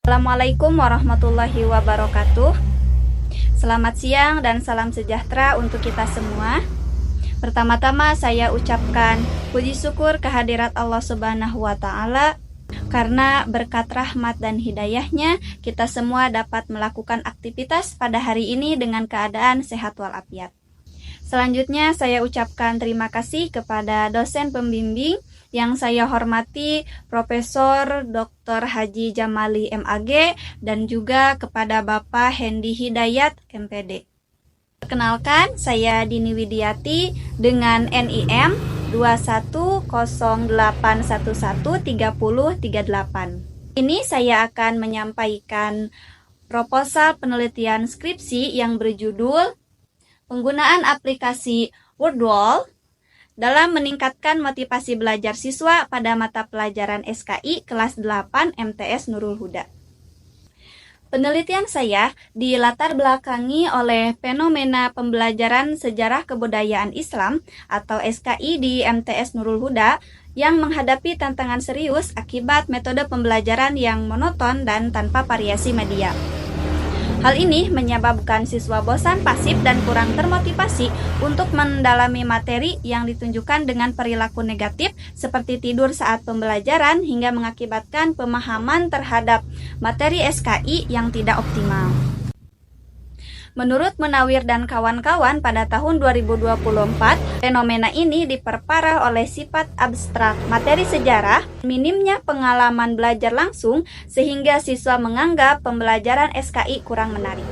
Assalamualaikum warahmatullahi wabarakatuh. Selamat siang dan salam sejahtera untuk kita semua. Pertama-tama saya ucapkan puji syukur kehadirat Allah Subhanahu wa Ta'ala, karena berkat rahmat dan hidayahnya kita semua dapat melakukan aktivitas pada hari ini dengan keadaan sehat walafiat. Selanjutnya saya ucapkan terima kasih kepada dosen pembimbing yang saya hormati, Profesor Dr. Haji Jamali MAG, dan juga kepada Bapak Hendi Hidayat MPD. Perkenalkan, saya Dini Widiati dengan NIM 2108113038. Ini saya akan menyampaikan proposal penelitian skripsi yang berjudul Penggunaan aplikasi WordWall dalam meningkatkan motivasi belajar siswa pada mata pelajaran SKI kelas 8 MTS Nurul Huda. Penelitian saya dilatar belakangi oleh fenomena pembelajaran sejarah kebudayaan Islam atau SKI di MTS Nurul Huda yang menghadapi tantangan serius akibat metode pembelajaran yang monoton dan tanpa variasi media. Hal ini menyebabkan siswa bosan, pasif, dan kurang termotivasi untuk mendalami materi yang ditunjukkan dengan perilaku negatif seperti tidur saat pembelajaran hingga mengakibatkan pemahaman terhadap materi SKI yang tidak optimal. Menurut Munawir dan kawan-kawan, pada tahun 2024, fenomena ini diperparah oleh sifat abstrak materi sejarah, minimnya pengalaman belajar langsung, sehingga siswa menganggap pembelajaran SKI kurang menarik.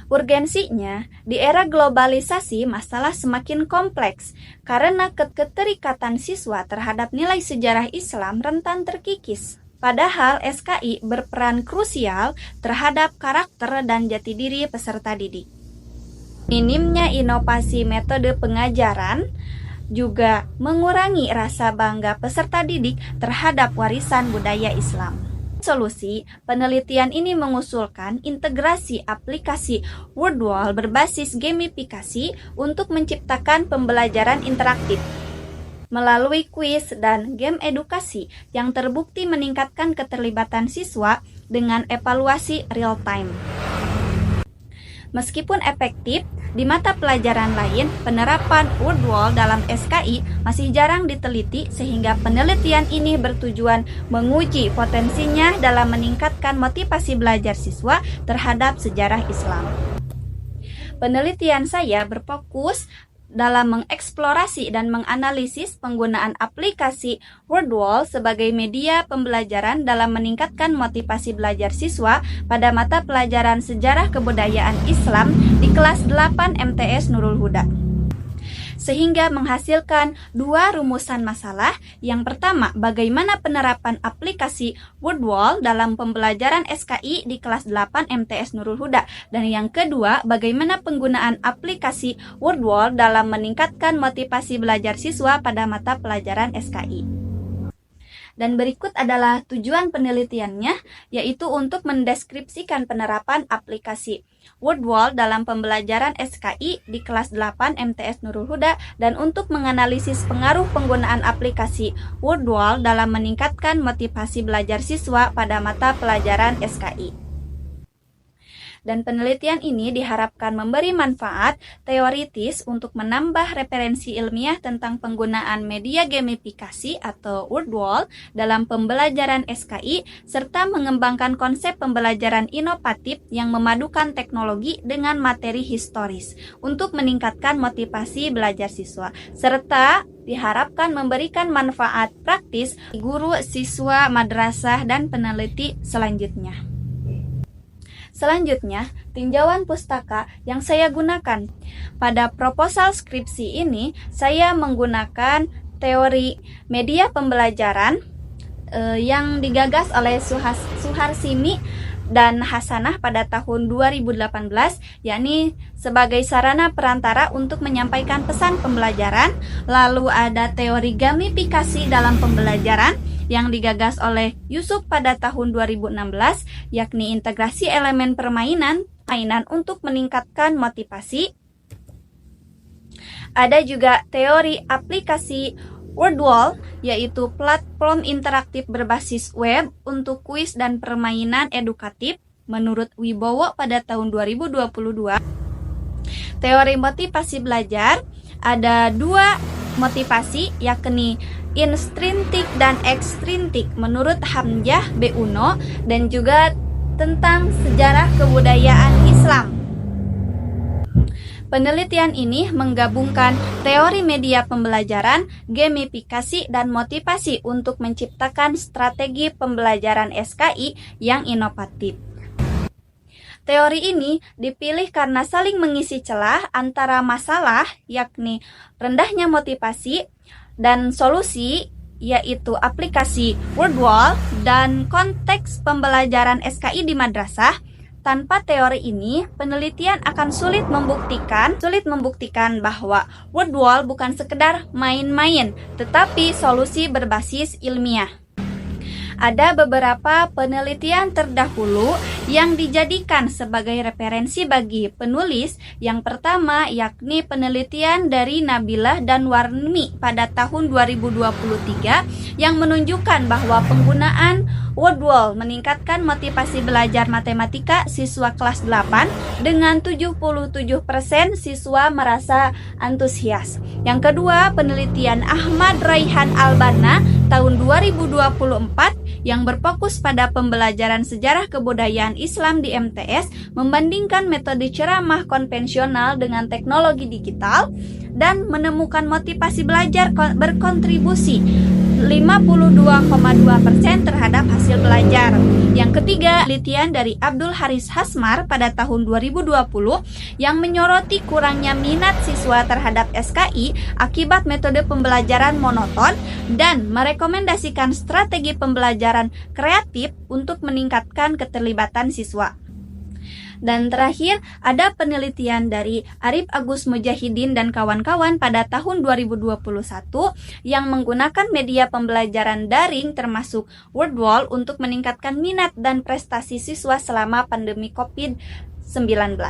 Urgensinya, di era globalisasi, masalah semakin kompleks karena keterikatan siswa terhadap nilai sejarah Islam rentan terkikis. Padahal SKI berperan krusial terhadap karakter dan jati diri peserta didik. Minimnya inovasi metode pengajaran juga mengurangi rasa bangga peserta didik terhadap warisan budaya Islam. Solusi penelitian ini mengusulkan integrasi aplikasi WordWall berbasis gamifikasi untuk menciptakan pembelajaran interaktif melalui kuis dan game edukasi yang terbukti meningkatkan keterlibatan siswa dengan evaluasi real time. Meskipun efektif, di mata pelajaran lain, penerapan WordWall dalam SKI masih jarang diteliti sehingga penelitian ini bertujuan menguji potensinya dalam meningkatkan motivasi belajar siswa terhadap sejarah Islam. Penelitian saya berfokus dalam mengeksplorasi dan menganalisis penggunaan aplikasi WordWall sebagai media pembelajaran dalam meningkatkan motivasi belajar siswa pada mata pelajaran sejarah kebudayaan Islam di kelas 8 MTS Nurul Huda, sehingga menghasilkan dua rumusan masalah. Yang pertama, bagaimana penerapan aplikasi WordWall dalam pembelajaran SKI di kelas 8 MTS Nurul Huda, dan yang kedua, bagaimana penggunaan aplikasi WordWall dalam meningkatkan motivasi belajar siswa pada mata pelajaran SKI. Dan berikut adalah tujuan penelitiannya, yaitu untuk mendeskripsikan penerapan aplikasi WordWall dalam pembelajaran SKI di kelas 8 MTS Nurul Huda dan untuk menganalisis pengaruh penggunaan aplikasi WordWall dalam meningkatkan motivasi belajar siswa pada mata pelajaran SKI. Dan penelitian ini diharapkan memberi manfaat teoritis untuk menambah referensi ilmiah tentang penggunaan media gamifikasi atau WordWall dalam pembelajaran SKI, serta mengembangkan konsep pembelajaran inovatif yang memadukan teknologi dengan materi historis untuk meningkatkan motivasi belajar siswa, serta diharapkan memberikan manfaat praktis guru, siswa, madrasah, dan peneliti selanjutnya. Selanjutnya, tinjauan pustaka yang saya gunakan. Pada proposal skripsi ini, saya menggunakan teori media pembelajaran yang digagas oleh Suharsimi dan Hasanah pada tahun 2018, yakni sebagai sarana perantara untuk menyampaikan pesan pembelajaran. Lalu ada teori gamifikasi dalam pembelajaran yang digagas oleh Yusuf pada tahun 2016, yakni integrasi elemen permainan untuk meningkatkan motivasi. Ada juga teori aplikasi Word Wall yaitu platform interaktif berbasis web untuk kuis dan permainan edukatif menurut Wibowo pada tahun 2022. Teori motivasi belajar ada dua motivasi, yakni intrinsik dan ekstrinsik menurut Hamzah B. Uno, dan juga tentang sejarah kebudayaan Islam. Penelitian ini menggabungkan teori media pembelajaran, gamifikasi, dan motivasi untuk menciptakan strategi pembelajaran SKI yang inovatif. Teori ini dipilih karena saling mengisi celah antara masalah, yakni rendahnya motivasi, dan solusi, yaitu aplikasi Word Wall, dan konteks pembelajaran SKI di madrasah. Tanpa teori ini, penelitian akan sulit membuktikan bahwa Word Wall bukan sekedar main-main, tetapi solusi berbasis ilmiah. Ada beberapa penelitian terdahulu yang dijadikan sebagai referensi bagi penulis. Yang pertama yakni penelitian dari Nabilah dan Warmi pada tahun 2023 yang menunjukkan bahwa penggunaan Word Wall meningkatkan motivasi belajar matematika siswa kelas 8 dengan 77% siswa merasa antusias. Yang kedua, penelitian Ahmad Raihan Albana tahun 2024 yang berfokus pada pembelajaran sejarah kebudayaan Islam di MTS membandingkan metode ceramah konvensional dengan teknologi digital dan menemukan motivasi belajar berkontribusi 52,2% terhadap hasil belajar. Yang ketiga, penelitian dari Abdul Haris Hasmar pada tahun 2020 yang menyoroti kurangnya minat siswa terhadap SKI akibat metode pembelajaran monoton dan merekomendasikan strategi pembelajaran kreatif untuk meningkatkan keterlibatan siswa. Dan terakhir, ada penelitian dari Arif Agus Mujahidin dan kawan-kawan pada tahun 2021 yang menggunakan media pembelajaran daring termasuk Word Wall untuk meningkatkan minat dan prestasi siswa selama pandemi COVID-19.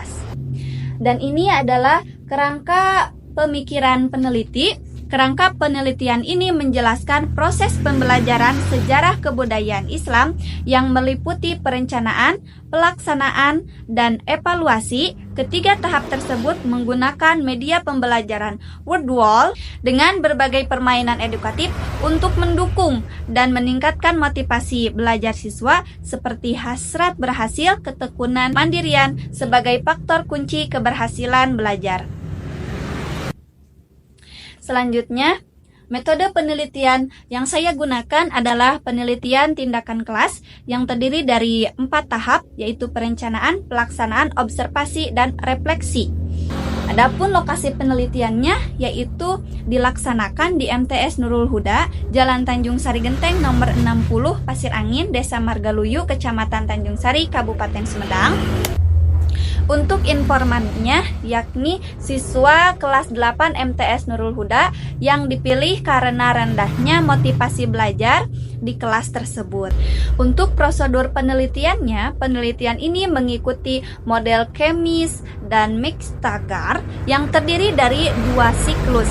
Dan ini adalah kerangka pemikiran peneliti. Kerangka penelitian ini menjelaskan proses pembelajaran sejarah kebudayaan Islam yang meliputi perencanaan, pelaksanaan, dan evaluasi. Ketiga tahap tersebut menggunakan media pembelajaran Word Wall dengan berbagai permainan edukatif untuk mendukung dan meningkatkan motivasi belajar siswa seperti hasrat berhasil, ketekunan, mandirian sebagai faktor kunci keberhasilan belajar. Selanjutnya, metode penelitian yang saya gunakan adalah penelitian tindakan kelas yang terdiri dari 4 tahap, yaitu perencanaan, pelaksanaan, observasi, dan refleksi. Adapun lokasi penelitiannya yaitu dilaksanakan di MTS Nurul Huda, Jalan Tanjung Sari Genteng nomor 60, Pasir Angin, Desa Margaluyu, Kecamatan Tanjung Sari, Kabupaten Sumedang. Untuk informannya, yakni siswa kelas 8 MTS Nurul Huda yang dipilih karena rendahnya motivasi belajar di kelas tersebut. Untuk prosedur penelitiannya, penelitian ini mengikuti model Kemis dan Mixtagar yang terdiri dari 2 siklus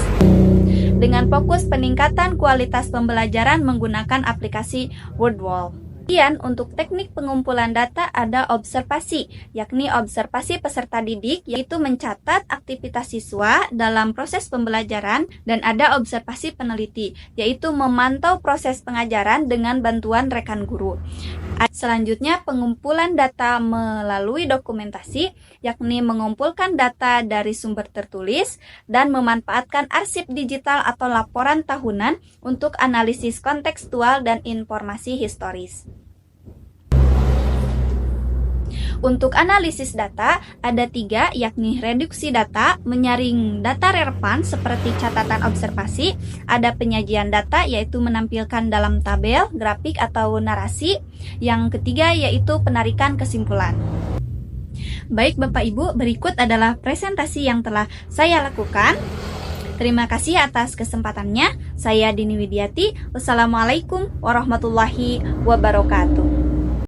dengan fokus peningkatan kualitas pembelajaran menggunakan aplikasi Word Wall. Kemudian untuk teknik pengumpulan data ada observasi, yakni observasi peserta didik, yaitu mencatat aktivitas siswa dalam proses pembelajaran, dan ada observasi peneliti, yaitu memantau proses pengajaran dengan bantuan rekan guru. Selanjutnya pengumpulan data melalui dokumentasi, yakni mengumpulkan data dari sumber tertulis dan memanfaatkan arsip digital atau laporan tahunan untuk analisis kontekstual dan informasi historis. Untuk analisis data ada 3, yakni reduksi data, menyaring data relevan seperti catatan observasi, ada penyajian data yaitu menampilkan dalam tabel, grafik atau narasi, yang ketiga yaitu penarikan kesimpulan. Baik Bapak Ibu, berikut adalah presentasi yang telah saya lakukan. Terima kasih atas kesempatannya. Saya Dini Widiati. Wassalamualaikum warahmatullahi wabarakatuh.